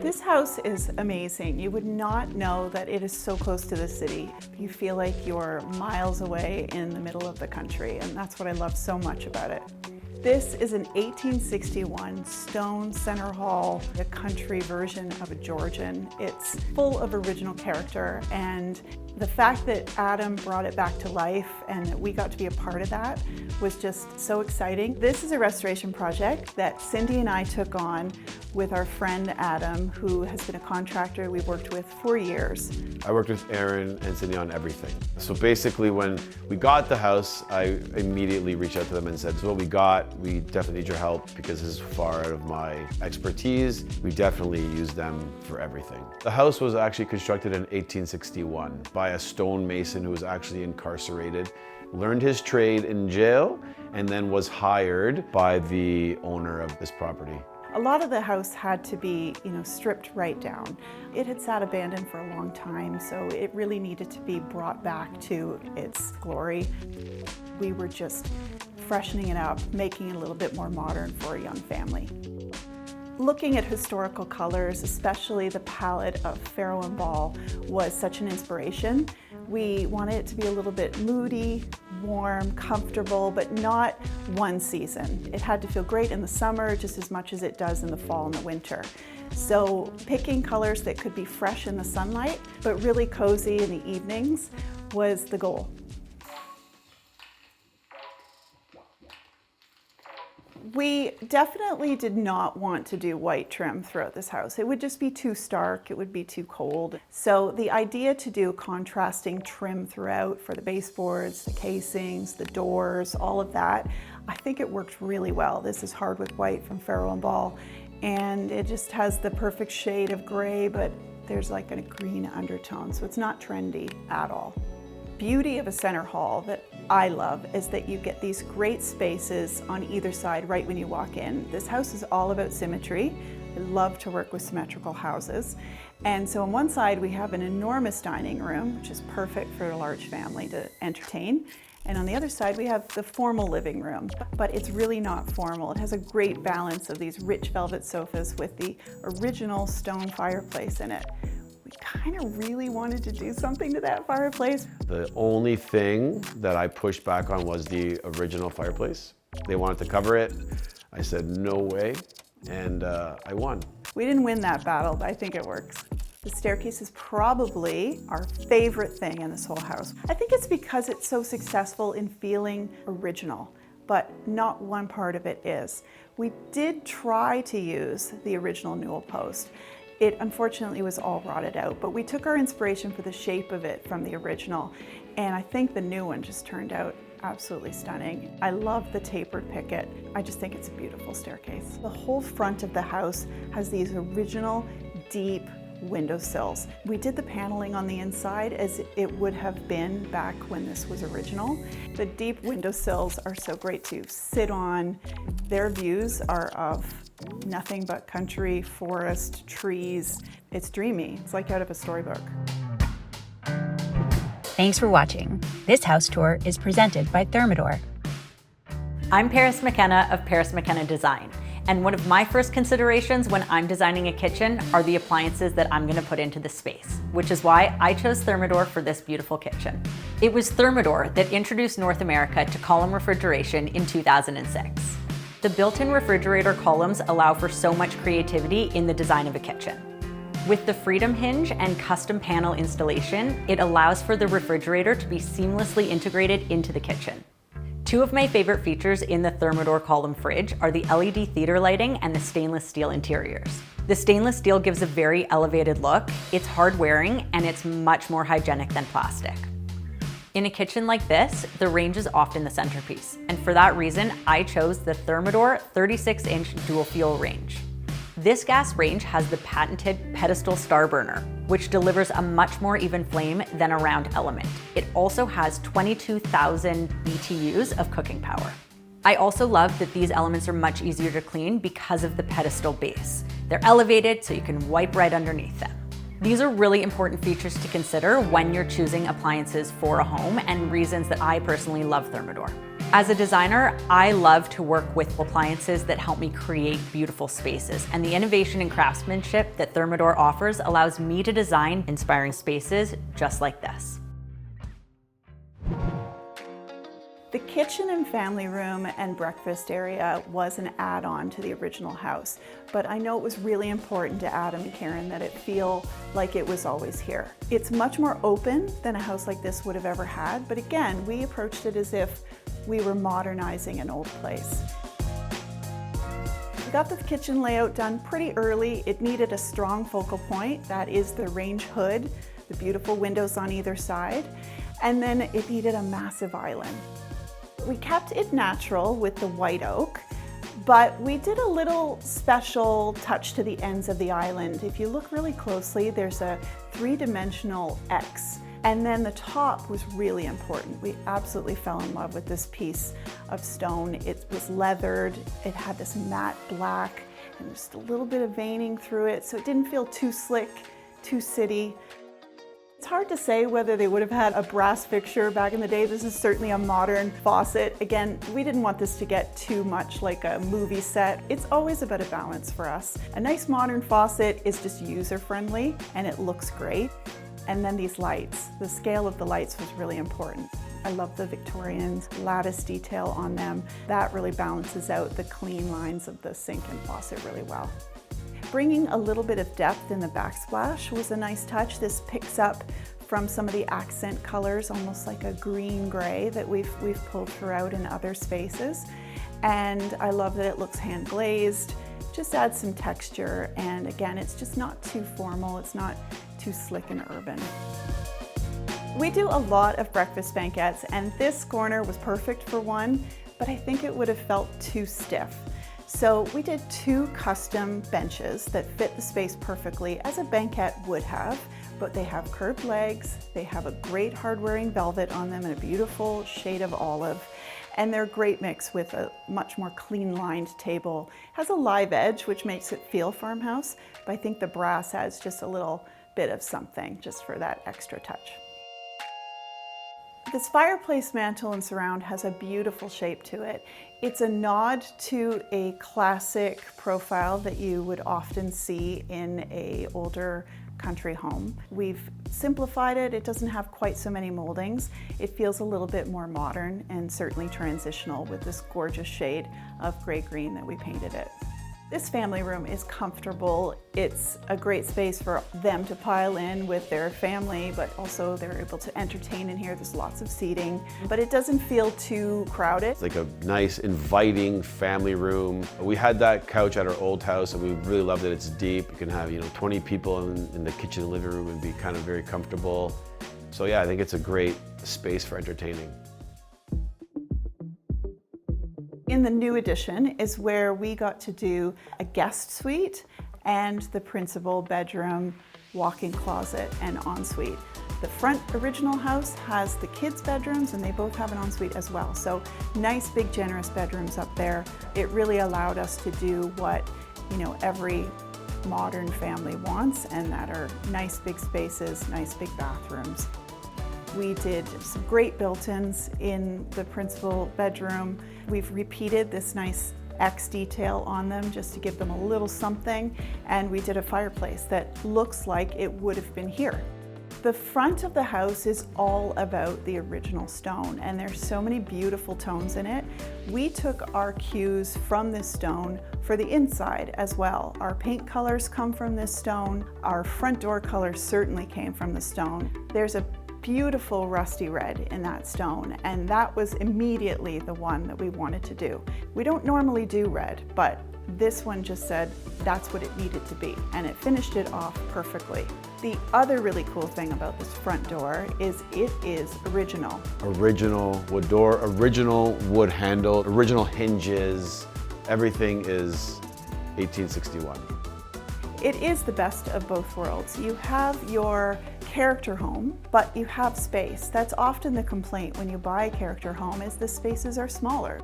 This house is amazing. You would not know that it is so close to the city. You feel like you're miles away in the middle of the country, and that's what I love so much about it. This is an 1861 stone center hall, a country version of a Georgian. It's full of original character, and the fact that Adam brought it back to life and that we got to be a part of that was just so exciting. This is a restoration project that Cindy and I took on with our friend Adam, who has been a contractor we've worked with for years. I worked with Erin and Cindy on everything. So basically when we got the house, I immediately reached out to them and said, "This is what we got. We definitely need your help because this is far out of my expertise." We definitely use them for everything. The house was actually constructed in 1861 by a stonemason who was actually incarcerated, learned his trade in jail, and then was hired by the owner of this property. A lot of the house had to be, stripped right down. It had sat abandoned for a long time, so it really needed to be brought back to its glory. We were just freshening it up, making it a little bit more modern for a young family. Looking at historical colors, especially the palette of Farrow and Ball, was such an inspiration. We wanted it to be a little bit moody, warm, comfortable, but not one season. It had to feel great in the summer just as much as it does in the fall and the winter. So picking colors that could be fresh in the sunlight, but really cozy in the evenings was the goal. We definitely did not want to do white trim throughout this house. It would just be too stark, it would be too cold. So the idea to do contrasting trim throughout for the baseboards, the casings, the doors, all of that, I think it worked really well. This is hardwood white from Farrow and Ball, and it just has the perfect shade of gray, but there's like a green undertone, so it's not trendy at all. Beauty of a center hall that I love is that you get these great spaces on either side right when you walk in. This house is all about symmetry. I love to work with symmetrical houses. And so on one side we have an enormous dining room, which is perfect for a large family to entertain. And on the other side we have the formal living room, but it's really not formal. It has a great balance of these rich velvet sofas with the original stone fireplace in it. We kind of really wanted to do something to that fireplace. The only thing that I pushed back on was the original fireplace. They wanted to cover it. I said, no way, and I won. We didn't win that battle, but I think it works. The staircase is probably our favorite thing in this whole house. I think it's because it's so successful in feeling original, but not one part of it is. We did try to use the original newel post. It unfortunately was all rotted out, but we took our inspiration for the shape of it from the original, and I think the new one just turned out absolutely stunning. I love the tapered picket. I just think it's a beautiful staircase. The whole front of the house has these original deep windowsills. We did the paneling on the inside as it would have been back when this was original. The deep windowsills are so great to sit on. Their views are of nothing but country, forest, trees. It's dreamy. It's like out of a storybook. Thanks for watching. This house tour is presented by Thermador. I'm Paris McKenna of Paris McKenna Design, and one of my first considerations when I'm designing a kitchen are the appliances that I'm going to put into the space, which is why I chose Thermador for this beautiful kitchen. It was Thermador that introduced North America to column refrigeration in 2006. The built-in refrigerator columns allow for so much creativity in the design of a kitchen. With the Freedom Hinge and custom panel installation, it allows for the refrigerator to be seamlessly integrated into the kitchen. Two of my favorite features in the Thermador column fridge are the LED theater lighting and the stainless steel interiors. The stainless steel gives a very elevated look, it's hard wearing, and it's much more hygienic than plastic. In a kitchen like this, the range is often the centerpiece, and for that reason, I chose the Thermador 36-inch dual fuel range. This gas range has the patented pedestal star burner, which delivers a much more even flame than a round element. It also has 22,000 BTUs of cooking power. I also love that these elements are much easier to clean because of the pedestal base. They're elevated so you can wipe right underneath them. These are really important features to consider when you're choosing appliances for a home and reasons that I personally love Thermador. As a designer, I love to work with appliances that help me create beautiful spaces, and the innovation and craftsmanship that Thermador offers allows me to design inspiring spaces just like this. The kitchen and family room and breakfast area was an add-on to the original house, but I know it was really important to Adam and Karen that it feel like it was always here. It's much more open than a house like this would have ever had, but again, we approached it as if we were modernizing an old place. We got the kitchen layout done pretty early. It needed a strong focal point, that is the range hood, the beautiful windows on either side, and then it needed a massive island. We kept it natural with the white oak, but we did a little special touch to the ends of the island. If you look really closely, there's a three-dimensional X, and then the top was really important. We absolutely fell in love with this piece of stone. It was leathered, it had this matte black, and just a little bit of veining through it, so it didn't feel too slick, too city. It's hard to say whether they would have had a brass fixture back in the day. This is certainly a modern faucet. Again, we didn't want this to get too much like a movie set. It's always about a balance for us. A nice modern faucet is just user-friendly and it looks great. And then these lights, the scale of the lights was really important. I love the Victorian lattice detail on them. That really balances out the clean lines of the sink and faucet really well. Bringing a little bit of depth in the backsplash was a nice touch. This picks up from some of the accent colors, almost like a green-gray that we've pulled throughout in other spaces. And I love that it looks hand glazed, just adds some texture. And again, it's just not too formal. It's not too slick and urban. We do a lot of breakfast banquettes, and this corner was perfect for one, but I think it would have felt too stiff. So we did two custom benches that fit the space perfectly as a banquette would have, but they have curved legs, they have a great hard-wearing velvet on them and a beautiful shade of olive, and they're a great mix with a much more clean-lined table. It has a live edge, which makes it feel farmhouse, but I think the brass adds just a little bit of something just for that extra touch. This fireplace mantle and surround has a beautiful shape to it. It's a nod to a classic profile that you would often see in an older country home. We've simplified it. It doesn't have quite so many moldings. It feels a little bit more modern and certainly transitional with this gorgeous shade of gray-green that we painted it. This family room is comfortable. It's a great space for them to pile in with their family, but also they're able to entertain in here. There's lots of seating, but it doesn't feel too crowded. It's like a nice, inviting family room. We had that couch at our old house and we really loved it. It's deep. You can have, 20 people in the kitchen and living room and be kind of very comfortable. So yeah, I think it's a great space for entertaining. In the new addition is where we got to do a guest suite and the principal bedroom, walk-in closet, and ensuite. The front original house has the kids' bedrooms and they both have an ensuite as well. So nice, big, generous bedrooms up there. It really allowed us to do what, every modern family wants, and that are nice, big spaces, nice, big bathrooms. We did some great built-ins in the principal bedroom. We've repeated this nice X detail on them just to give them a little something, and we did a fireplace that looks like it would have been here. The front of the house is all about the original stone, and there's so many beautiful tones in it. We took our cues from this stone for the inside as well. Our paint colors come from this stone. Our front door colors certainly came from the stone. There's a beautiful rusty red in that stone, and that was immediately the one that we wanted to do. We don't normally do red, but this one just said that's what it needed to be, and it finished it off perfectly. The other really cool thing about this front door is it is original. Original wood door, original wood handle, original hinges. Everything is 1861. It is the best of both worlds. You have your character home, but you have space. That's often the complaint when you buy a character home, is the spaces are smaller.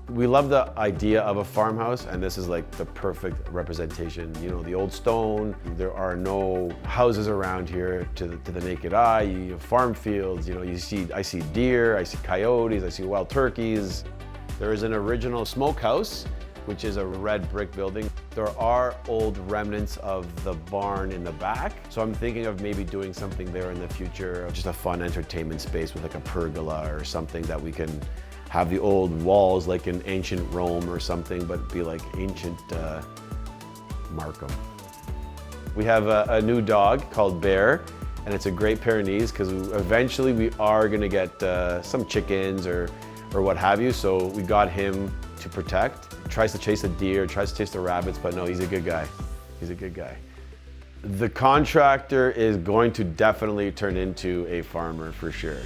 We love the idea of a farmhouse, and this is like the perfect representation. You know, the old stone, there are no houses around here to the naked eye. You have farm fields, you know, I see deer, I see coyotes, I see wild turkeys. There is an original smokehouse, which is a red brick building. There are old remnants of the barn in the back. So I'm thinking of maybe doing something there in the future, just a fun entertainment space with like a pergola or something that we can have the old walls like in ancient Rome or something, but be like ancient Markham. We have a new dog called Bear, and it's a Great Pyrenees because eventually we are gonna get some chickens or what have you, so we got him to protect. Tries to chase the deer, tries to chase the rabbits, but no, he's a good guy. He's a good guy. The contractor is going to definitely turn into a farmer for sure.